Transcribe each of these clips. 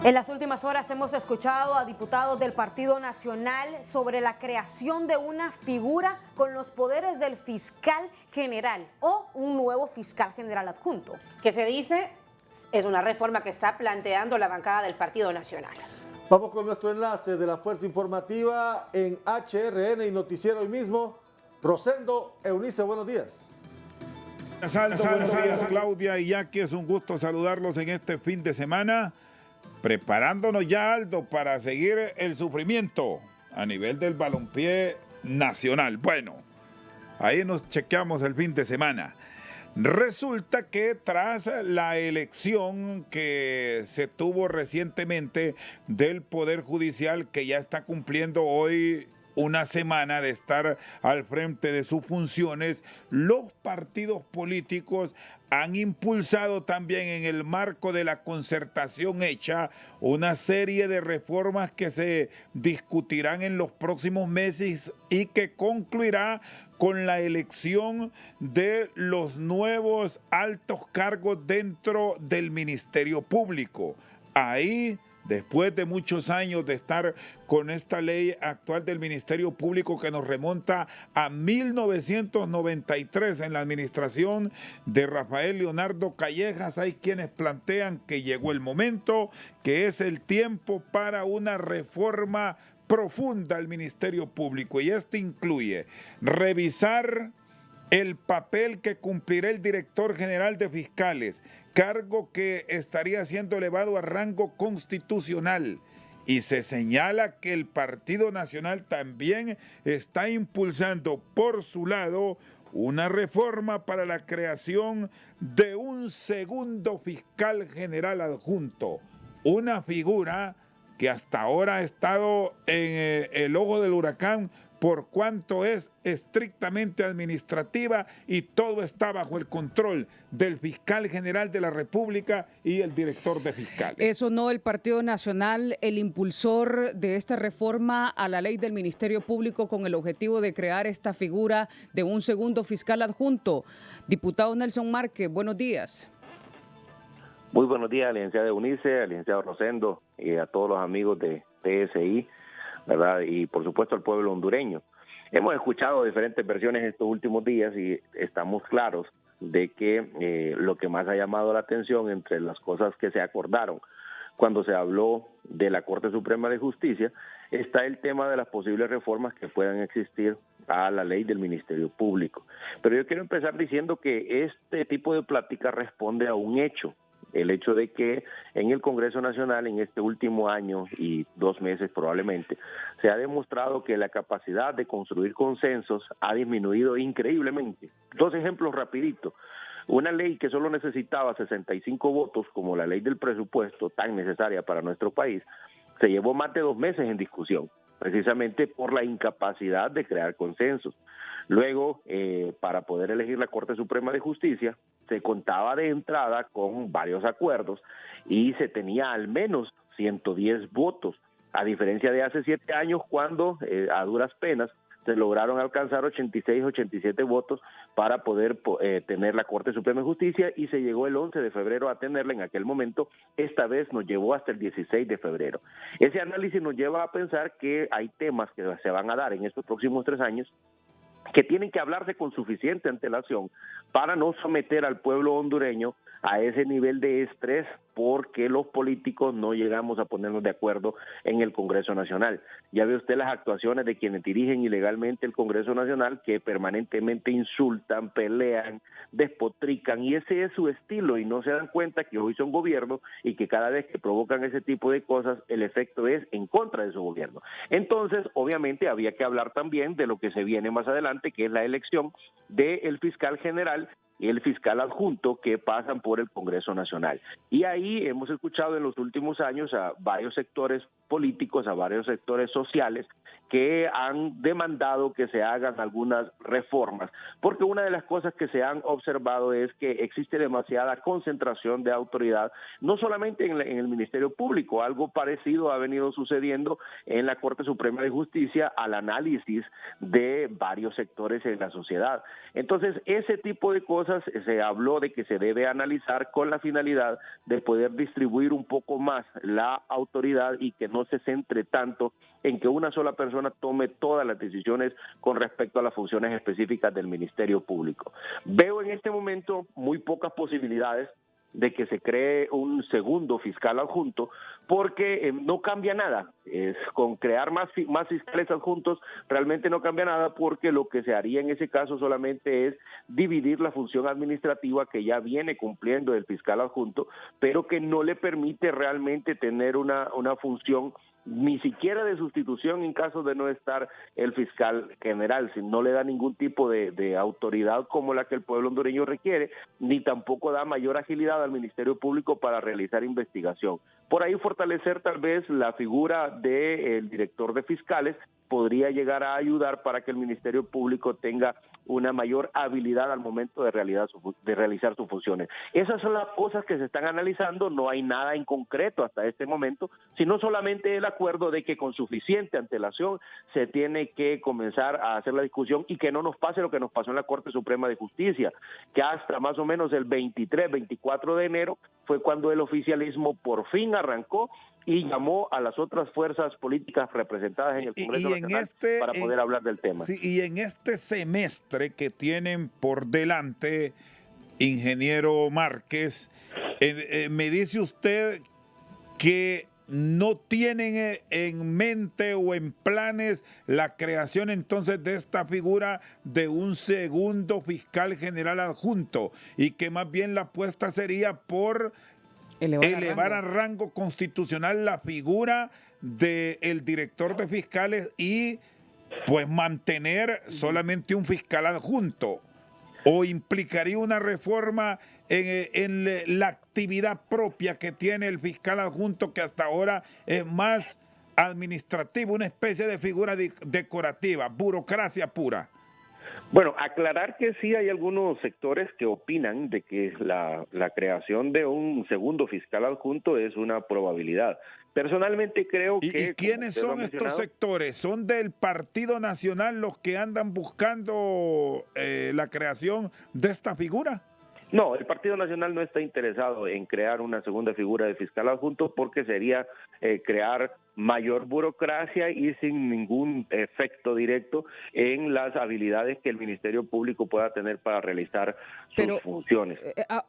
En las últimas horas hemos escuchado a diputados del Partido Nacional sobre la creación de una figura con los poderes del fiscal general o un nuevo fiscal general adjunto. Que se dice es una reforma que está planteando la bancada del Partido Nacional. Vamos con nuestro enlace de la Fuerza Informativa en HRN y Noticiero hoy mismo. Rosendo Eunice, buenos días. Buenos días, Claudia y Jackie, es un gusto saludarlos en este fin de semana. Preparándonos ya, Aldo, para seguir el sufrimiento a nivel del balompié nacional. Bueno, ahí nos chequeamos el fin de semana. Resulta que tras la elección que se tuvo recientemente del Poder Judicial, que ya está cumpliendo hoy una semana de estar al frente de sus funciones, los partidos políticos han impulsado también en el marco de la concertación hecha una serie de reformas que se discutirán en los próximos meses y que concluirá con la elección de los nuevos altos cargos dentro del Ministerio Público. Ahí, después de muchos años de estar con esta ley actual del Ministerio Público que nos remonta a 1993 en la administración de Rafael Leonardo Callejas, hay quienes plantean que llegó el momento, que es el tiempo para una reforma profunda al Ministerio Público, y este incluye revisar el papel que cumplirá el director general de fiscales, cargo que estaría siendo elevado a rango constitucional, y se señala que el Partido Nacional también está impulsando por su lado una reforma para la creación de un segundo fiscal general adjunto, una figura que hasta ahora ha estado en el ojo del huracán por cuanto es estrictamente administrativa y todo está bajo el control del fiscal general de la República y el director de fiscales. ¿Eso no el Partido Nacional, el impulsor de esta reforma a la ley del Ministerio Público con el objetivo de crear esta figura de un segundo fiscal adjunto? Diputado Nelson Márquez, buenos días. Muy buenos días, licenciada Eunice, al licenciado Rosendo y a todos los amigos de TSI, ¿verdad? Y por supuesto al pueblo hondureño. Hemos escuchado diferentes versiones estos últimos días y estamos claros de que lo que más ha llamado la atención entre las cosas que se acordaron cuando se habló de la Corte Suprema de Justicia está el tema de las posibles reformas que puedan existir a la ley del Ministerio Público. Pero yo quiero empezar diciendo que este tipo de plática responde a un hecho. El hecho de que en el Congreso Nacional en este último año y 2 meses probablemente se ha demostrado que la capacidad de construir consensos ha disminuido increíblemente. 2 ejemplos rapidito. Una ley que solo necesitaba 65 votos, como la ley del presupuesto, tan necesaria para nuestro país, se llevó más de 2 meses en discusión, precisamente por la incapacidad de crear consensos. Luego, para poder elegir la Corte Suprema de Justicia, se contaba de entrada con varios acuerdos y se tenía al menos 110 votos, a diferencia de hace 7 años cuando a duras penas se lograron alcanzar 86, 87 votos para poder tener la Corte Suprema de Justicia y se llegó el 11 de febrero a tenerla en aquel momento. Esta vez nos llevó hasta el 16 de febrero. Ese análisis nos lleva a pensar que hay temas que se van a dar en estos próximos 3 años que tienen que hablarse con suficiente antelación para no someter al pueblo hondureño a ese nivel de estrés porque los políticos no llegamos a ponernos de acuerdo en el Congreso Nacional. Ya ve usted las actuaciones de quienes dirigen ilegalmente el Congreso Nacional, que permanentemente insultan, pelean, despotrican, y ese es su estilo, y no se dan cuenta que hoy son gobierno y que cada vez que provocan ese tipo de cosas, el efecto es en contra de su gobierno. Entonces, obviamente, había que hablar también de lo que se viene más adelante, que es la elección del fiscal general y el fiscal adjunto que pasan por el Congreso Nacional. Y ahí hemos escuchado en los últimos años a varios sectores políticos, a varios sectores sociales que han demandado que se hagan algunas reformas, porque una de las cosas que se han observado es que existe demasiada concentración de autoridad, no solamente en el Ministerio Público, algo parecido ha venido sucediendo en la Corte Suprema de Justicia al análisis de varios sectores en la sociedad. Entonces, ese tipo de cosas se habló de que se debe analizar con la finalidad de poder distribuir un poco más la autoridad y que no se centre tanto en que una sola persona tome todas las decisiones con respecto a las funciones específicas del Ministerio Público. Veo en este momento muy pocas posibilidades de que se cree un segundo fiscal adjunto, porque no cambia nada. Con crear más fiscales adjuntos realmente no cambia nada, porque lo que se haría en ese caso solamente es dividir la función administrativa que ya viene cumpliendo el fiscal adjunto, pero que no le permite realmente tener una función ni siquiera de sustitución en caso de no estar el fiscal general, si no le da ningún tipo de autoridad como la que el pueblo hondureño requiere, ni tampoco da mayor agilidad al Ministerio Público para realizar investigación. Por ahí fortalecer tal vez la figura del director de fiscales podría llegar a ayudar para que el Ministerio Público tenga una mayor habilidad al momento de realizar sus funciones. Esas son las cosas que se están analizando, no hay nada en concreto hasta este momento, sino solamente el acuerdo de que con suficiente antelación se tiene que comenzar a hacer la discusión y que no nos pase lo que nos pasó en la Corte Suprema de Justicia, que hasta más o menos el 23, 24 de enero fue cuando el oficialismo por fin arrancó y llamó a las otras fuerzas políticas representadas en el Congreso Nacional para poder hablar del tema. Sí, y en este semestre que tienen por delante, ingeniero Márquez, me dice usted que no tienen en mente o en planes la creación entonces de esta figura de un segundo fiscal general adjunto, y que más bien la apuesta sería por elevar a rango constitucional la figura del director de fiscales y pues mantener solamente un fiscal adjunto, o implicaría una reforma en la actividad propia que tiene el fiscal adjunto, que hasta ahora es más administrativo, una especie de figura decorativa, burocracia pura. Bueno, aclarar que sí hay algunos sectores que opinan de que la creación de un segundo fiscal adjunto es una probabilidad. Personalmente creo que... ¿Y quiénes son estos sectores? ¿Son del Partido Nacional los que andan buscando la creación de esta figura? No, el Partido Nacional no está interesado en crear una segunda figura de fiscal adjunto, porque sería crear mayor burocracia y sin ningún efecto directo en las habilidades que el Ministerio Público pueda tener para realizar sus funciones.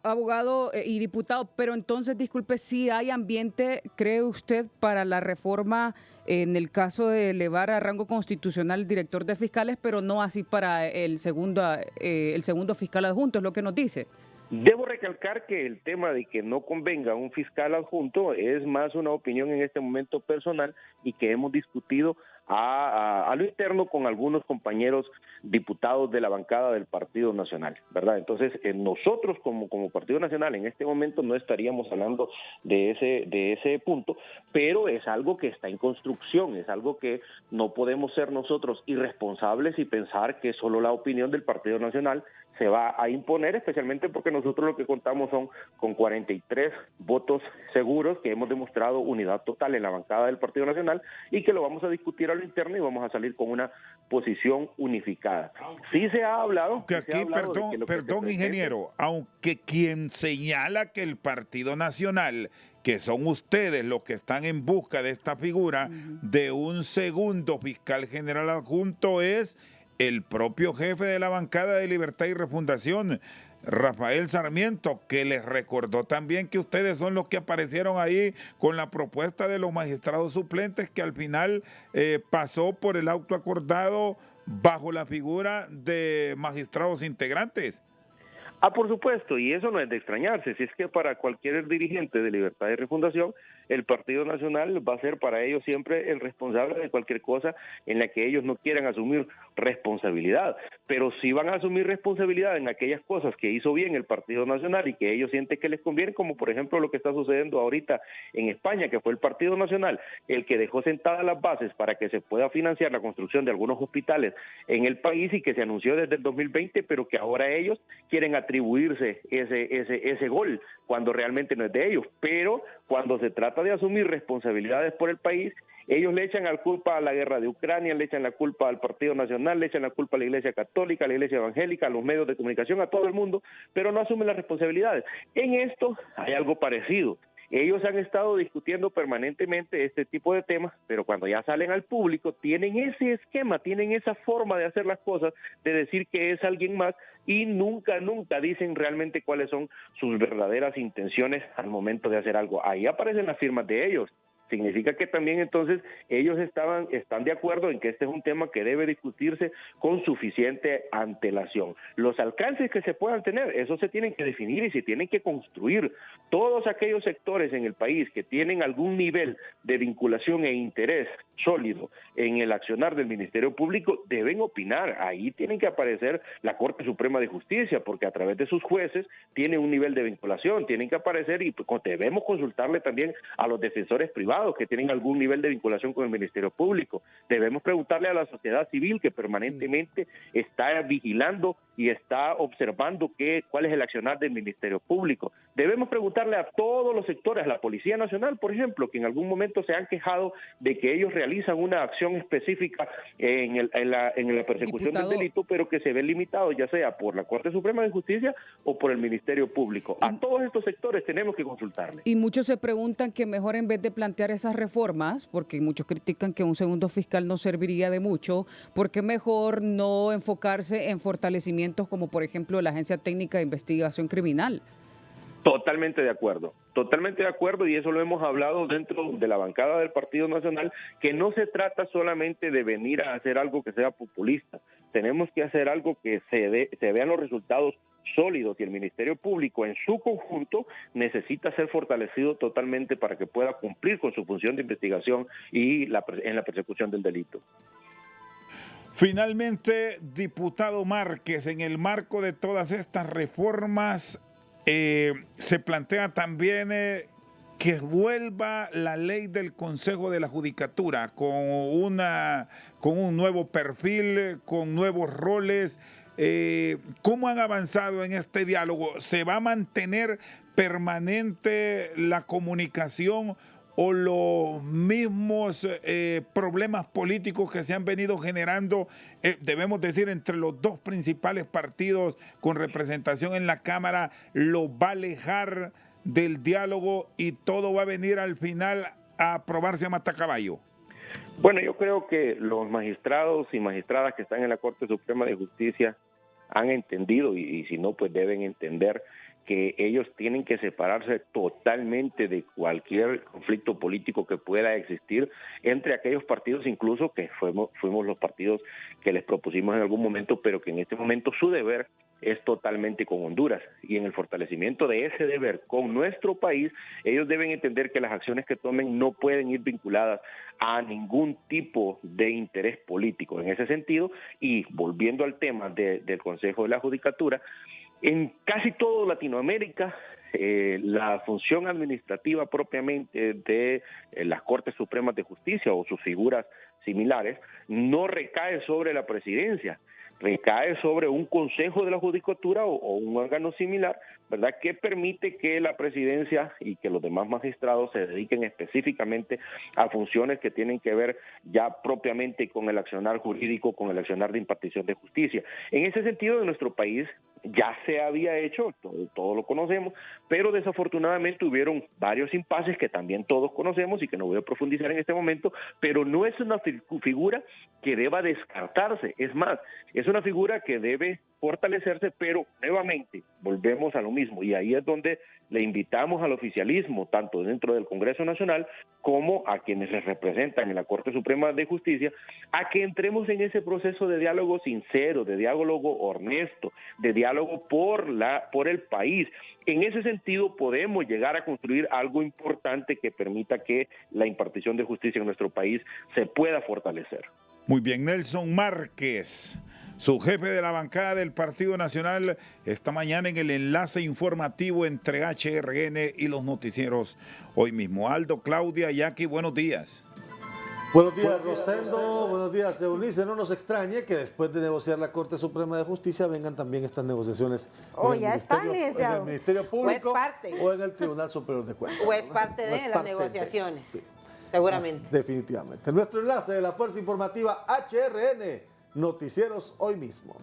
Abogado y diputado, pero entonces, disculpe, si hay ambiente, ¿cree usted, para la reforma en el caso de elevar a rango constitucional director de fiscales, pero no así para el segundo fiscal adjunto, es lo que nos dice? Debo recalcar que el tema de que no convenga un fiscal adjunto es más una opinión en este momento personal, y que hemos discutido a lo interno con algunos compañeros diputados de la bancada del Partido Nacional, ¿verdad? Entonces, nosotros como Partido Nacional en este momento no estaríamos hablando de ese punto, pero es algo que está en construcción, es algo que no podemos ser nosotros irresponsables y pensar que solo la opinión del Partido Nacional se va a imponer, especialmente porque nosotros lo que contamos son con 43 votos seguros, que hemos demostrado unidad total en la bancada del Partido Nacional, y que lo vamos a discutir a lo interno y vamos a salir con una posición unificada. Sí se ha hablado... Que aquí, perdón, ingeniero, aunque quien señala que el Partido Nacional, que son ustedes los que están en busca de esta figura de un segundo fiscal general adjunto, es el propio jefe de la bancada de Libertad y Refundación, Rafael Sarmiento, que les recordó también que ustedes son los que aparecieron ahí con la propuesta de los magistrados suplentes, que al final pasó por el auto acordado bajo la figura de magistrados integrantes. Por supuesto, y eso no es de extrañarse, si es que para cualquier dirigente de Libertad y Refundación, el Partido Nacional va a ser para ellos siempre el responsable de cualquier cosa en la que ellos no quieran asumir responsabilidad, pero sí van a asumir responsabilidad en aquellas cosas que hizo bien el Partido Nacional y que ellos sienten que les conviene, como por ejemplo lo que está sucediendo ahorita en España, que fue el Partido Nacional el que dejó sentadas las bases para que se pueda financiar la construcción de algunos hospitales en el país y que se anunció desde el 2020, pero que ahora ellos quieren atribuirse ese gol cuando realmente no es de ellos. Pero cuando se trata de asumir responsabilidades por el país, ellos le echan la culpa a la guerra de Ucrania, le echan la culpa al Partido Nacional, le echan la culpa a la Iglesia Católica, a la Iglesia Evangélica, a los medios de comunicación, a todo el mundo, pero no asumen las responsabilidades. En esto hay algo parecido. Ellos han estado discutiendo permanentemente este tipo de temas, pero cuando ya salen al público tienen ese esquema, tienen esa forma de hacer las cosas, de decir que es alguien más y nunca dicen realmente cuáles son sus verdaderas intenciones al momento de hacer algo. Ahí aparecen las firmas de ellos. Significa que también entonces ellos están de acuerdo en que este es un tema que debe discutirse con suficiente antelación. Los alcances que se puedan tener, eso se tienen que definir y se tienen que construir. Todos aquellos sectores en el país que tienen algún nivel de vinculación e interés sólido en el accionar del Ministerio Público deben opinar. Ahí tienen que aparecer la Corte Suprema de Justicia, porque a través de sus jueces tiene un nivel de vinculación, tienen que aparecer y pues, debemos consultarle también a los defensores privados que tienen algún nivel de vinculación con el Ministerio Público. Debemos preguntarle a la sociedad civil que permanentemente está vigilando y está observando cuál es el accionar del Ministerio Público. Debemos preguntarle a todos los sectores, a la Policía Nacional, por ejemplo, que en algún momento se han quejado de que ellos realizan una acción específica en la persecución del delito, pero que se ve limitado ya sea por la Corte Suprema de Justicia o por el Ministerio Público. A todos estos sectores tenemos que consultarle. Y muchos se preguntan que mejor en vez de plantear esas reformas, porque muchos critican que un segundo fiscal no serviría de mucho, ¿por qué mejor no enfocarse en fortalecimientos como por ejemplo la Agencia Técnica de Investigación Criminal? Totalmente de acuerdo, y eso lo hemos hablado dentro de la bancada del Partido Nacional, que no se trata solamente de venir a hacer algo que sea populista, tenemos que hacer algo que se vean los resultados sólidos y el Ministerio Público en su conjunto necesita ser fortalecido totalmente para que pueda cumplir con su función de investigación y en la persecución del delito. Finalmente, diputado Márquez, en el marco de todas estas reformas, se plantea también que vuelva la ley del Consejo de la Judicatura con un nuevo perfil, con nuevos roles. ¿Cómo han avanzado en este diálogo? ¿Se va a mantener permanente la comunicación o los mismos problemas políticos que se han venido generando, debemos decir, entre los dos principales partidos con representación en la Cámara, lo va a alejar del diálogo y todo va a venir al final a aprobarse a matacaballo? Bueno, yo creo que los magistrados y magistradas que están en la Corte Suprema de Justicia han entendido, y si no, pues deben entender que ellos tienen que separarse totalmente de cualquier conflicto político que pueda existir entre aquellos partidos, incluso que fuimos los partidos que les propusimos en algún momento, pero que en este momento su deber es totalmente con Honduras. Y en el fortalecimiento de ese deber con nuestro país, ellos deben entender que las acciones que tomen no pueden ir vinculadas a ningún tipo de interés político. En ese sentido, y volviendo al tema del Consejo de la Judicatura, en casi todo Latinoamérica, la función administrativa propiamente de las Cortes Supremas de Justicia o sus figuras similares no recae sobre la presidencia, recae sobre un Consejo de la Judicatura o un órgano similar, ¿verdad?, que permite que la presidencia y que los demás magistrados se dediquen específicamente a funciones que tienen que ver ya propiamente con el accionar jurídico, con el accionar de impartición de justicia. En ese sentido, en nuestro país ya se había hecho, todos lo conocemos, pero desafortunadamente hubieron varios impases que también todos conocemos y que no voy a profundizar en este momento, pero no es una figura que deba descartarse, es más, es una figura que debe fortalecerse, pero nuevamente volvemos a lo mismo, y ahí es donde le invitamos al oficialismo, tanto dentro del Congreso Nacional como a quienes les representan en la Corte Suprema de Justicia, a que entremos en ese proceso de diálogo sincero, de diálogo honesto, de diálogo por el país. En ese sentido podemos llegar a construir algo importante que permita que la impartición de justicia en nuestro país se pueda fortalecer. Muy bien, Nelson Márquez, su jefe de la bancada del Partido Nacional, esta mañana en el enlace informativo entre HRN y los noticieros hoy mismo. Aldo, Claudia, Jackie, buenos días. Buenos días, Rosendo. Buenos días, Eunice. No nos extrañe que después de negociar la Corte Suprema de Justicia vengan también estas negociaciones ya están, licenciado. en el Ministerio Público O es parte. o en el Tribunal Superior de Cuentas. O es ¿no? parte O de es las parte negociaciones. sí. Seguramente. Definitivamente. Nuestro enlace de la Fuerza Informativa HRN, Noticieros hoy mismo.